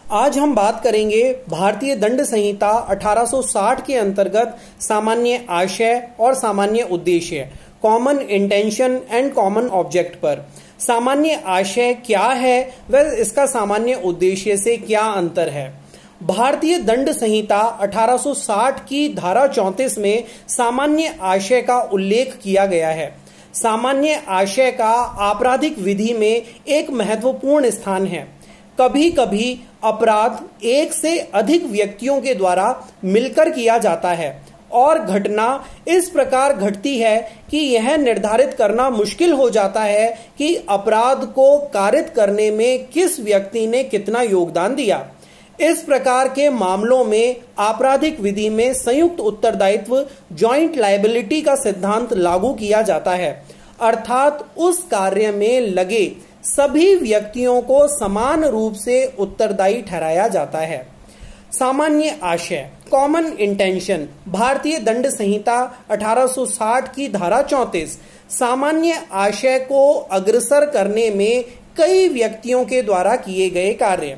आज हम बात करेंगे भारतीय दंड संहिता 1860 के अंतर्गत सामान्य आशय और सामान्य उद्देश्य, common intention and common object पर। सामान्य आशय क्या है व इसका सामान्य उद्देश्य से क्या अंतर है। भारतीय दंड संहिता 1860 की धारा 34 में सामान्य आशय का उल्लेख किया गया है। सामान्य आशय का आपराधिक विधि में एक महत्वपूर्ण स्थान है। कभी कभी अपराध एक से अधिक व्यक्तियों के द्वारा मिलकर किया जाता है और घटना इस प्रकार घटती है कि यह निर्धारित करना मुश्किल हो जाता है कि अपराध को कारित करने में किस व्यक्ति ने कितना योगदान दिया। इस प्रकार के मामलों में आपराधिक विधि में संयुक्त उत्तरदायित्व जॉइंट लायबिलिटी का सिद्धांत लागू किया जाता है, अर्थात उस कार्य में लगे सभी व्यक्तियों को समान रूप से उत्तरदायी ठहराया जाता है। सामान्य आशय, कॉमन इंटेंशन, भारतीय दंड संहिता 1860 की धारा 34 सामान्य आशय को अग्रसर करने में कई व्यक्तियों के द्वारा किए गए कार्य।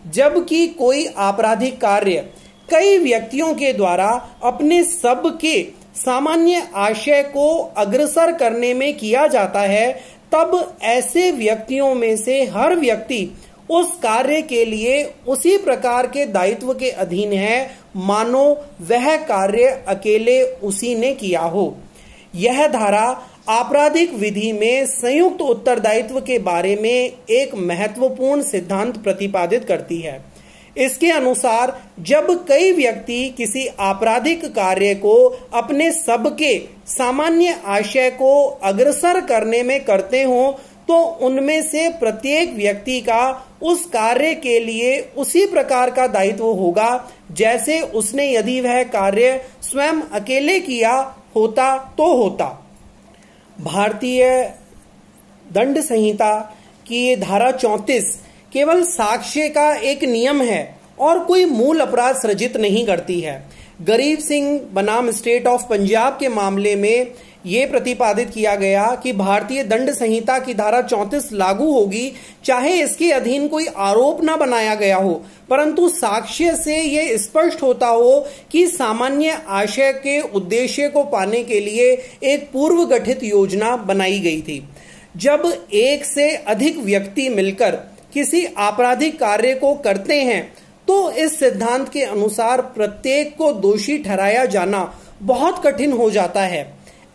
जबकि कोई आपराधिक कार्य कई व्यक्तियों के द्वारा अपने सब के सामान्य आशय को अग्रसर करने में किया जाता है, तब ऐसे व्यक्तियों में से हर व्यक्ति उस कार्य के लिए उसी प्रकार के दायित्व के अधीन है मानो वह कार्य अकेले उसी ने किया हो। यह धारा आपराधिक विधि में संयुक्त उत्तरदायित्व के बारे में एक महत्वपूर्ण सिद्धांत प्रतिपादित करती है। इसके अनुसार जब कई व्यक्ति किसी आपराधिक कार्य को अपने सबके सामान्य आशय को अग्रसर करने में करते हों, तो उनमें से प्रत्येक व्यक्ति का उस कार्य के लिए उसी प्रकार का दायित्व होगा जैसे उसने यदि वह कार्य स्वयं अकेले किया होता तो होता। भारतीय दंड संहिता की धारा 34 केवल साक्ष्य का एक नियम है और कोई मूल अपराध सृजित नहीं करती है। गरीब सिंह बनाम स्टेट ऑफ पंजाब के मामले में ये प्रतिपादित किया गया कि भारतीय दंड संहिता की धारा 34 लागू होगी चाहे इसके अधीन कोई आरोप न बनाया गया हो, परंतु साक्ष्य से ये स्पष्ट होता हो कि सामान्य आशय के उद्देश्य को पाने के लिए एक पूर्व गठित योजना बनाई गई थी। जब एक से अधिक व्यक्ति मिलकर किसी आपराधिक कार्य को करते हैं तो इस सिद्धांत के अनुसार प्रत्येक को दोषी ठहराया जाना बहुत कठिन हो जाता है।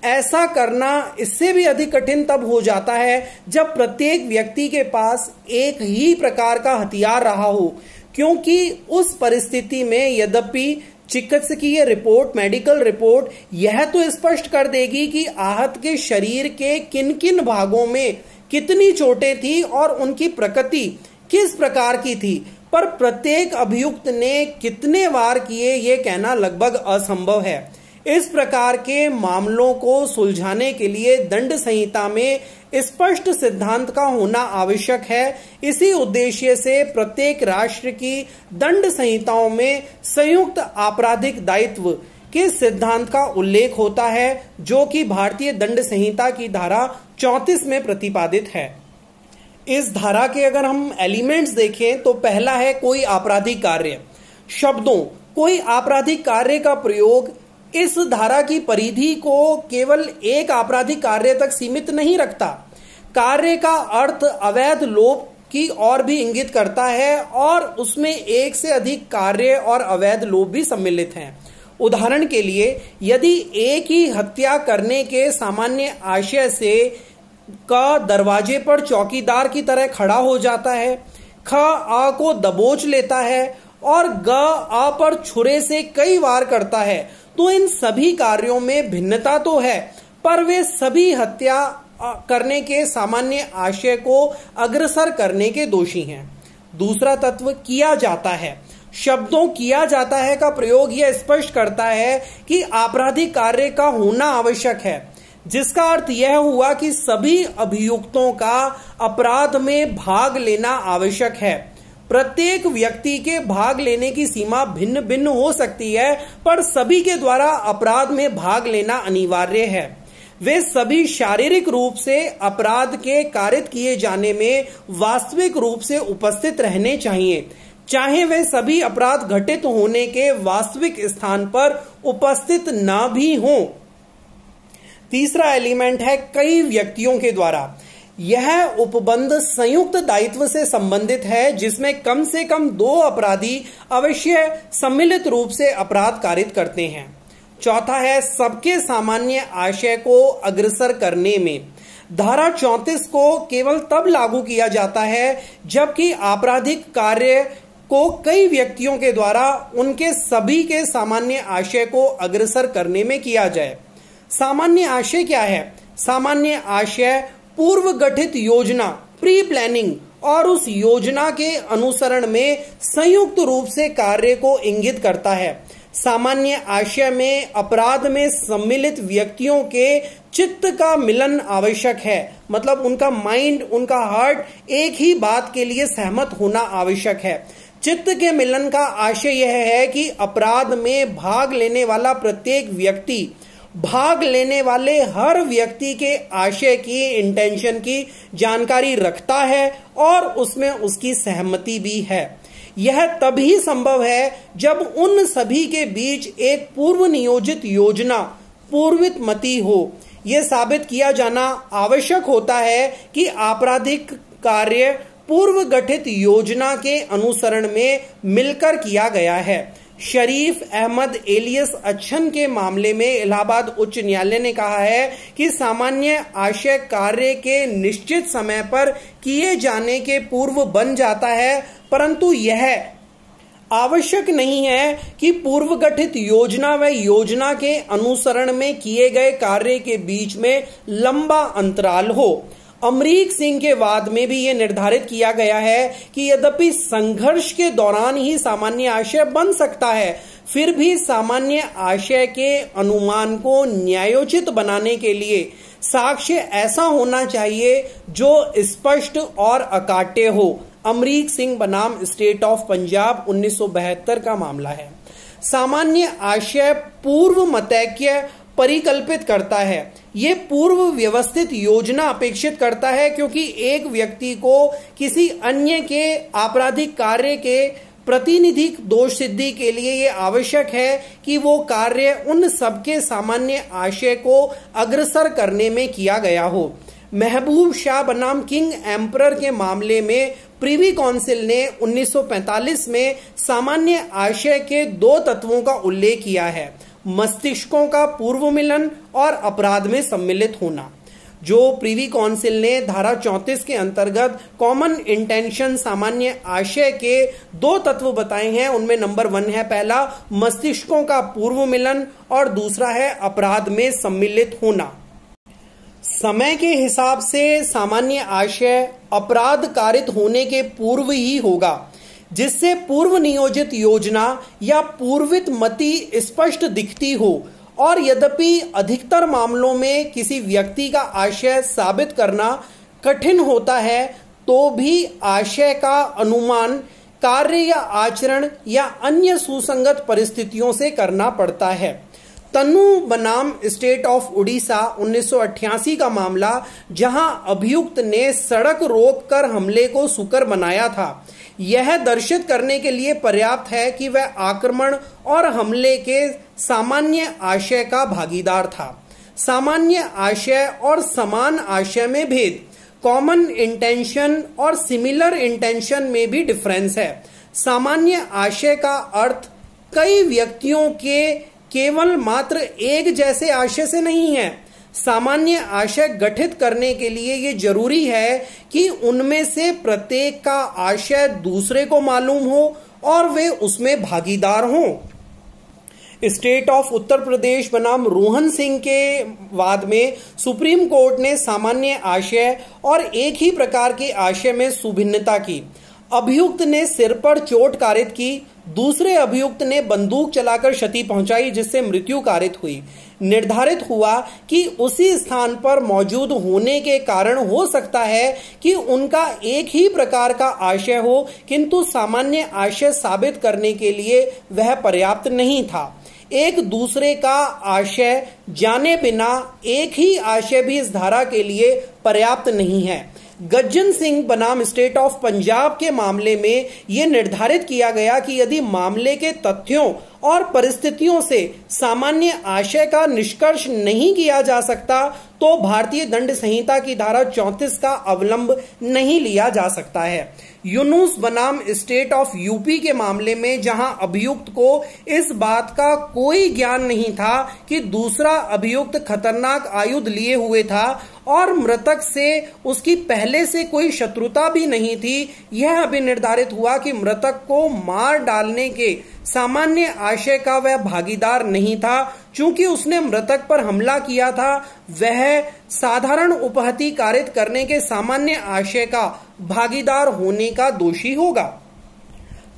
ऐसा करना इससे भी अधिक कठिन तब हो जाता है जब प्रत्येक व्यक्ति के पास एक ही प्रकार का हथियार रहा हो, क्योंकि उस परिस्थिति में यद्यपि चिकित्सकीय रिपोर्ट, मेडिकल रिपोर्ट यह तो स्पष्ट कर देगी कि आहत के शरीर के किन किन भागों में कितनी चोटें थी और उनकी प्रकृति किस प्रकार की थी, पर प्रत्येक अभियुक्त ने कितने वार किए ये कहना लगभग असंभव है। इस प्रकार के मामलों को सुलझाने के लिए दंड संहिता में स्पष्ट सिद्धांत का होना आवश्यक है। इसी उद्देश्य से प्रत्येक राष्ट्र की दंड संहिताओं में संयुक्त आपराधिक दायित्व के सिद्धांत का उल्लेख होता है, जो कि भारतीय दंड संहिता की धारा 34 में प्रतिपादित है। इस धारा के अगर हम एलिमेंट्स देखें तो पहला है कोई आपराधिक कार्य। शब्दों कोई आपराधिक कार्य का प्रयोग इस धारा की परिधि को केवल एक आपराधिक कार्य तक सीमित नहीं रखता। कार्य का अर्थ अवैध लोभ की ओर भी इंगित करता है और उसमें एक से अधिक कार्य और अवैध लोभ भी सम्मिलित हैं। उदाहरण के लिए, यदि एक ही हत्या करने के सामान्य आशय से का दरवाजे पर चौकीदार की तरह खड़ा हो जाता है, ख आ को दबोच लेता है और ग आ पर छुरे से कई वार करता है, तो इन सभी कार्यों में भिन्नता तो है, पर वे सभी हत्या करने के सामान्य आशय को अग्रसर करने के दोषी हैं। दूसरा तत्व किया जाता है। शब्दों किया जाता है का प्रयोग यह स्पष्ट करता है कि आपराधिक कार्य का होना आवश्यक है, जिसका अर्थ यह हुआ कि सभी अभियुक्तों का अपराध में भाग लेना आवश्यक है। प्रत्येक व्यक्ति के भाग लेने की सीमा भिन्न भिन्न हो सकती है, पर सभी के द्वारा अपराध में भाग लेना अनिवार्य है। वे सभी शारीरिक रूप से अपराध के कारित किए जाने में वास्तविक रूप से उपस्थित रहने चाहिए। चाहे वे सभी अपराध घटित होने के वास्तविक स्थान पर उपस्थित ना भी हों। तीसरा एलिमेंट है कई व्यक्तियों के द्वारा। यह उपबंध संयुक्त दायित्व से संबंधित है, जिसमें कम से कम 2 अपराधी अवश्य सम्मिलित रूप से अपराध कारित करते हैं। चौथा है सबके सामान्य आशय को अग्रसर करने में। धारा 34 को केवल तब लागू किया जाता है जबकि आपराधिक कार्य को कई व्यक्तियों के द्वारा उनके सभी के सामान्य आशय को अग्रसर करने में किया जाए। सामान्य आशय क्या है? सामान्य आशय पूर्व गठित योजना, प्री प्लानिंग और उस योजना के अनुसरण में संयुक्त रूप से कार्य को इंगित करता है। सामान्य आशय में अपराध में सम्मिलित व्यक्तियों के चित्त का मिलन आवश्यक है, मतलब उनका माइंड, उनका हार्ट एक ही बात के लिए सहमत होना आवश्यक है। चित्त के मिलन का आशय यह है कि अपराध में भाग लेने वाला प्रत्येक व्यक्ति भाग लेने वाले हर व्यक्ति के आशय की, इंटेंशन की जानकारी रखता है और उसमें उसकी सहमति भी है। यह तभी संभव है जब उन सभी के बीच एक पूर्व नियोजित योजना, पूर्वित मति हो। यह साबित किया जाना आवश्यक होता है कि आपराधिक कार्य पूर्व गठित योजना के अनुसरण में मिलकर किया गया है। शरीफ अहमद एलियस अच्छन के मामले में इलाहाबाद उच्च न्यायालय ने कहा है कि सामान्य आशय कार्य के निश्चित समय पर किए जाने के पूर्व बन जाता है, परंतु यह आवश्यक नहीं है कि पूर्व गठित योजना व योजना के अनुसरण में किए गए कार्य के बीच में लंबा अंतराल हो। अमरीक सिंह के वाद में भी यह निर्धारित किया गया है कि यद्यपि संघर्ष के दौरान ही सामान्य आशय बन सकता है, फिर भी सामान्य आशय के अनुमान को न्यायोचित बनाने के लिए साक्ष्य ऐसा होना चाहिए जो स्पष्ट और अकाट्य हो। अमरीक सिंह बनाम स्टेट ऑफ पंजाब 1972 का मामला है। सामान्य आशय पूर्व मतैक्य परिकल्पित करता है। ये पूर्व व्यवस्थित योजना अपेक्षित करता है, क्योंकि एक व्यक्ति को किसी अन्य के आपराधिक कार्य के प्रतिनिधिक दोष सिद्धि के लिए यह आवश्यक है कि वो कार्य उन सबके सामान्य आशय को अग्रसर करने में किया गया हो। महबूब शाह बनाम किंग एम्परर के मामले में प्रिवी काउंसिल ने 1945 में सामान्य आशय के 2 तत्वों का उल्लेख किया है, मस्तिष्कों का पूर्व मिलन और अपराध में सम्मिलित होना। जो प्रिवी काउंसिल ने धारा 34 के अंतर्गत कॉमन इंटेंशन सामान्य आशय के 2 तत्व बताए हैं, उनमें नंबर 1 है पहला मस्तिष्कों का पूर्व मिलन और दूसरा है अपराध में सम्मिलित होना। समय के हिसाब से सामान्य आशय अपराध कारित होने के पूर्व ही होगा, जिससे पूर्व नियोजित योजना या पूर्वित मति स्पष्ट दिखती हो। और यद्यपि अधिकतर मामलों में किसी व्यक्ति का आशय साबित करना कठिन होता है, तो भी आशय का अनुमान कार्य या आचरण या अन्य सुसंगत परिस्थितियों से करना पड़ता है। तनु बनाम स्टेट ऑफ उड़ीसा 1988 का मामला, जहां अभियुक्त ने सड़क रोककर हमले को सुकर बनाया था, यह दर्शित करने के लिए पर्याप्त है कि वह आक्रमण और हमले के सामान्य आशय का भागीदार था। सामान्य आशय और समान आशय में भेद, कॉमन इंटेंशन और सिमिलर इंटेंशन में भी डिफरेंस है। सामान्य आशय का अर्थ कई व्यक्तियों के केवल मात्र एक जैसे आशय से नहीं है। सामान्य आशय गठित करने के लिए यह जरूरी है कि उनमें से प्रत्येक का आशय दूसरे को मालूम हो और वे उसमें भागीदार हों। स्टेट ऑफ उत्तर प्रदेश बनाम रोहन सिंह के वाद में सुप्रीम कोर्ट ने सामान्य आशय और एक ही प्रकार के आशय में सुभिन्नता की। अभियुक्त ने सिर पर चोट कारित की, दूसरे अभियुक्त ने बंदूक चलाकर क्षति पहुंचाई जिससे मृत्यु कारित हुई। निर्धारित हुआ कि उसी स्थान पर मौजूद होने के कारण हो सकता है कि उनका एक ही प्रकार का आशय हो, किंतु सामान्य आशय साबित करने के लिए वह पर्याप्त नहीं था। एक दूसरे का आशय जाने बिना एक ही आशय भी इस धारा के लिए पर्याप्त नहीं है। गज्जन सिंह बनाम स्टेट ऑफ पंजाब के मामले में यह निर्धारित किया गया कि यदि मामले के तथ्यों और परिस्थितियों से सामान्य आशय का निष्कर्ष नहीं किया जा सकता तो भारतीय दंड संहिता की धारा 34 का अवलंब नहीं लिया जा सकता है। यूनुस बनाम स्टेट ऑफ यूपी के मामले में जहां अभियुक्त को इस बात का कोई ज्ञान नहीं था कि दूसरा अभियुक्त खतरनाक आयुध लिए हुए था और मृतक से उसकी पहले से कोई शत्रुता भी नहीं थी, यह अभी निर्धारित हुआ कि मृतक को मार डालने के सामान्य आशय का वह भागीदार नहीं था। चूंकि उसने मृतक पर हमला किया था, वह साधारण उपहति कारित करने के सामान्य आशय का भागीदार होने का दोषी होगा।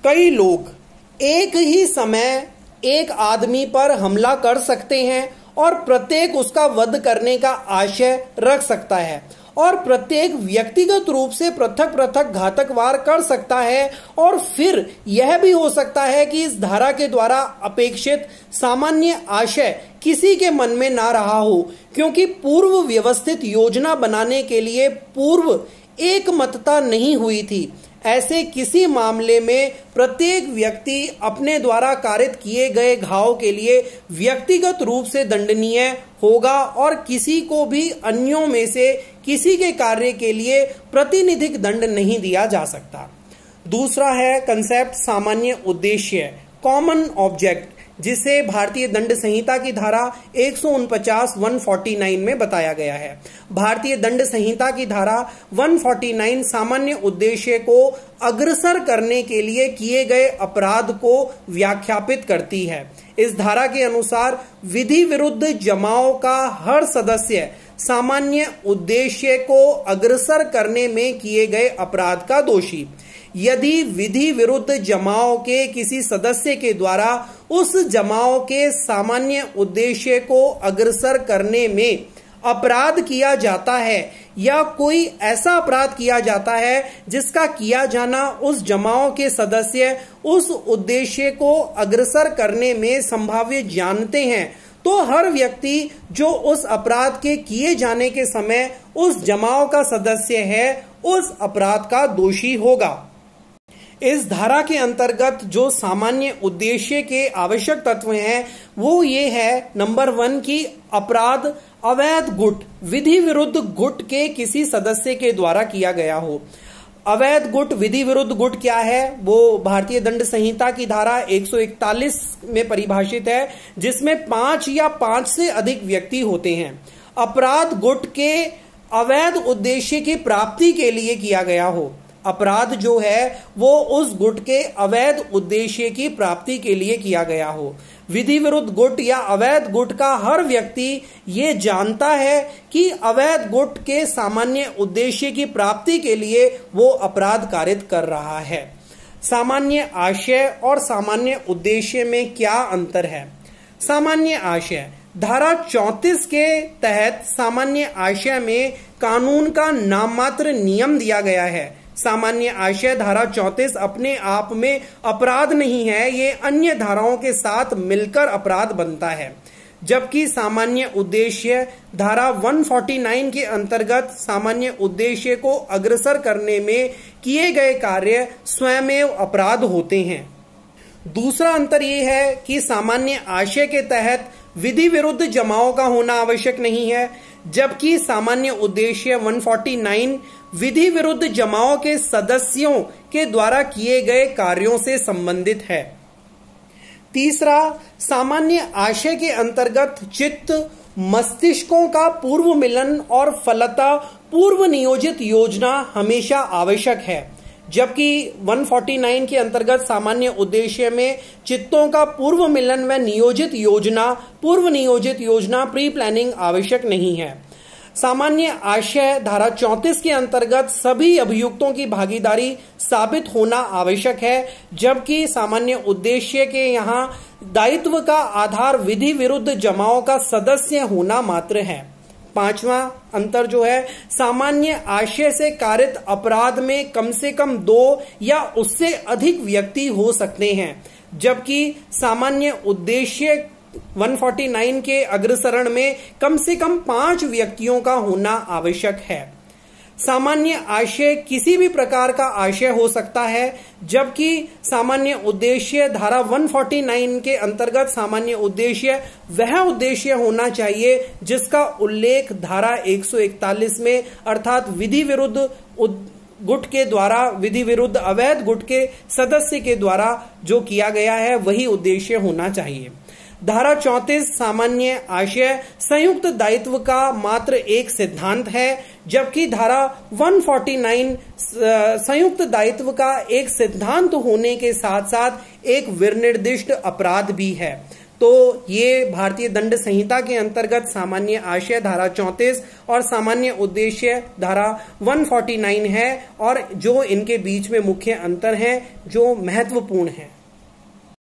कई लोग एक ही समय एक आदमी पर हमला कर सकते हैं और प्रत्येक उसका वध करने का आशय रख सकता है और प्रत्येक व्यक्तिगत रूप से पृथक पृथक घातक वार कर सकता है, और फिर यह भी हो सकता है कि इस धारा के द्वारा अपेक्षित सामान्य आशय किसी के मन में ना रहा हो, क्योंकि पूर्व व्यवस्थित योजना बनाने के लिए पूर्व एकमतता नहीं हुई थी। ऐसे किसी मामले में प्रत्येक व्यक्ति अपने द्वारा कारित किए गए घाव के लिए व्यक्तिगत रूप से दंडनीय होगा और किसी को भी अन्यों में से किसी के कार्य के लिए प्रतिनिधिक दंड नहीं दिया जा सकता। दूसरा है कंसेप्ट सामान्य उद्देश्य, कॉमन ऑब्जेक्ट, जिसे भारतीय दंड संहिता की धारा 149 में बताया गया है। भारतीय दंड संहिता की धारा 149 सामान्य उद्देश्य को अग्रसर करने के लिए किए गए अपराध को व्याख्यापित करती है। इस धारा के अनुसार विधि विरुद्ध जमाओं का हर सदस्य सामान्य उद्देश्य को अग्रसर करने में किए गए अपराध का दोषी। यदि विधि विरुद्ध जमाओं के किसी सदस्य के द्वारा उस जमाओं के सामान्य उद्देश्य को अग्रसर करने में अपराध किया जाता है या कोई ऐसा अपराध किया जाता है जिसका किया जाना उस जमाओं के सदस्य उस उद्देश्य को अग्रसर करने में संभाव्य जानते हैं, तो हर व्यक्ति जो उस अपराध के किए जाने के समय उस जमाओं का सदस्य है उस अपराध का दोषी होगा। इस धारा के अंतर्गत जो सामान्य उद्देश्य के आवश्यक तत्व हैं वो ये है, नंबर 1 की अपराध अवैध गुट, विधि विरुद्ध गुट के किसी सदस्य के द्वारा किया गया हो। अवैध गुट, विधि विरुद्ध गुट क्या है, वो भारतीय दंड संहिता की धारा 141 में परिभाषित है, जिसमें 5 या 5 से अधिक व्यक्ति होते हैं। अपराध गुट के अवैध उद्देश्य की प्राप्ति के लिए किया गया हो। अपराध जो है वो उस गुट के अवैध उद्देश्य की प्राप्ति के लिए किया गया हो। विधि विरुद्ध गुट या अवैध गुट का हर व्यक्ति ये जानता है कि अवैध गुट के सामान्य उद्देश्य की प्राप्ति के लिए वो अपराध कारित कर रहा है। सामान्य आशय और सामान्य उद्देश्य में क्या अंतर है? सामान्य आशय, धारा 34 के तहत सामान्य आशय में कानून का नाममात्र नियम दिया गया है। सामान्य आशय धारा 34 अपने आप में अपराध नहीं है, ये अन्य धाराओं के साथ मिलकर अपराध बनता है। जबकि सामान्य उद्देश्य धारा 149 के अंतर्गत सामान्य उद्देश्य को अग्रसर करने में किए गए कार्य स्वयमेव अपराध होते हैं। दूसरा अंतर यह है कि सामान्य आशय के तहत विधि विरुद्ध जमाओं का होना आवश्यक नहीं है, जबकि सामान्य उद्देश्य 149 विधि विरुद्ध जमाओं के सदस्यों के द्वारा किए गए कार्यों से संबंधित है। तीसरा, सामान्य आशय के अंतर्गत चित्त मस्तिष्कों का पूर्व मिलन और फलतः पूर्व नियोजित योजना हमेशा आवश्यक है, जबकि 149 के अंतर्गत सामान्य उद्देश्य में चित्तों का पूर्व मिलन व पूर्व नियोजित योजना प्री प्लानिंग आवश्यक नहीं है। सामान्य आशय धारा 34 के अंतर्गत सभी अभियुक्तों की भागीदारी साबित होना आवश्यक है, जबकि सामान्य उद्देश्य के यहाँ दायित्व का आधार विधि विरुद्ध जमाओं का सदस्य होना मात्र है। पांचवा अंतर जो है, सामान्य आशय से कारित अपराध में कम से कम 2 या उससे अधिक व्यक्ति हो सकते हैं, जबकि सामान्य उद्देश्य 149 के अग्रसरण में कम से कम 5 व्यक्तियों का होना आवश्यक है। सामान्य आशय किसी भी प्रकार का आशय हो सकता है, जबकि सामान्य उद्देश्य धारा 149 के अंतर्गत सामान्य उद्देश्य वह उद्देश्य होना चाहिए जिसका उल्लेख धारा 141 में अर्थात विधि विरुद्ध गुट के द्वारा, विधि विरुद्ध अवैध गुट के सदस्य के द्वारा जो किया गया है वही उद्देश्य होना चाहिए। धारा 34 सामान्य आशय संयुक्त दायित्व का मात्र एक सिद्धांत है, जबकि धारा 149 संयुक्त दायित्व का एक सिद्धांत होने के साथ साथ एक विनिर्दिष्ट अपराध भी है। तो ये भारतीय दंड संहिता के अंतर्गत सामान्य आशय धारा 34 और सामान्य उद्देश्य धारा 149 है, और जो इनके बीच में मुख्य अंतर है जो महत्वपूर्ण है।